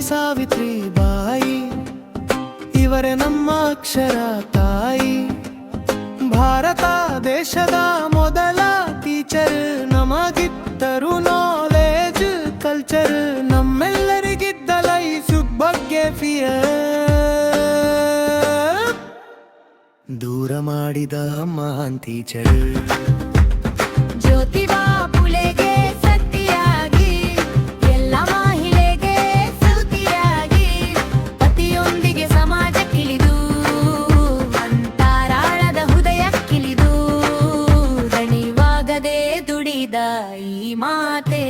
ಸಾವಿತ್ರಿಬಾಯಿ ಇವರೇ ನಮ್ಮ ಅಕ್ಷರ ತಾಯಿ. ಭಾರತ ದೇಶದ ಮೊದಲ ಟೀಚರ್, ನಮಗಿತ್ತರು ನಾಲೆಜ್ ಕಲ್ಚರ್, ನಮ್ಮೆಲ್ಲರಿಗಿದ್ದ ಲೈಫ್ ಬಗ್ಗೆ ಫಿಯರ್, ದೂರ ಮಾಡಿದ ಮಹಾನ್ ಟೀಚರ್. ಜ್ಯೋತಿಬಾ ಫುಲೆಗೆ ಸತಿಯಾಗಿ, ಎಲ್ಲ ಮಹಿಳೆಗೆ ಸತಿಯಾಗಿ, ಪತಿಯೊಂದಿಗೆ ಸಮಾಜಕ್ಕಿಳಿದು, ಅಂತರಾಳದ ಹೃದಯಕ್ಕಿಳಿದು, ದಣಿವಾಗದೆ ದುಡಿದ ಈ ಮಾತೆ.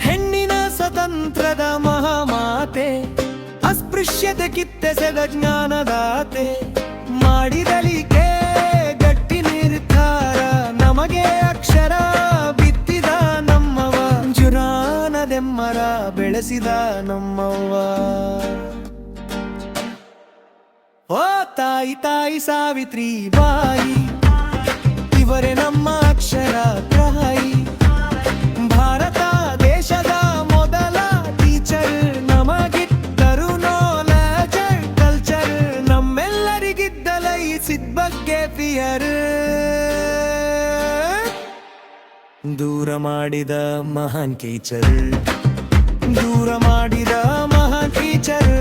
ಹೆಣ್ಣಿನ ಸ್ವತಂತ್ರದ ಮಹಾಮಾತೆ, ಅಸ್ಪೃಶ್ಯತೆ ಕಿತ್ತೆಸೆದ ಜ್ಞಾನದಾತೆ, ಮಾಡಿದಲಿಕೆ ಗಟ್ಟಿ ನಿರ್ಧಾರ, ನಮಗೆ ಅಕ್ಷರ ಬಿತ್ತಿದ ನಮ್ಮವ, ಜುರಾನದೆಮ್ಮರ ಬೆಳೆಸಿದ ನಮ್ಮವ್ವ. ಓ ತಾಯಿ ತಾಯಿ ಸಾವಿತ್ರಿಬಾಯಿ ಇವರೇ ನಮ್ಮ ಅಕ್ಷರ ತಾಯಿ. ಭಾರತ ದೇಶದ ಮೊದಲ ಟೀಚರ್, ನಮಗಿದ್ದರು ನಾಲೆಜ್ ಕಲ್ಚರ್, ನಮ್ಮೆಲ್ಲರಿಗಿದ್ದ ಲೈಸಿದ ಬಗ್ಗೆ ಫಿಯರ್, ದೂರ ಮಾಡಿದ ಮಹಾನ್ ಟೀಚರ್, ದೂರ ಮಾಡಿದ ಮಹಾನ್ ಟೀಚರ್.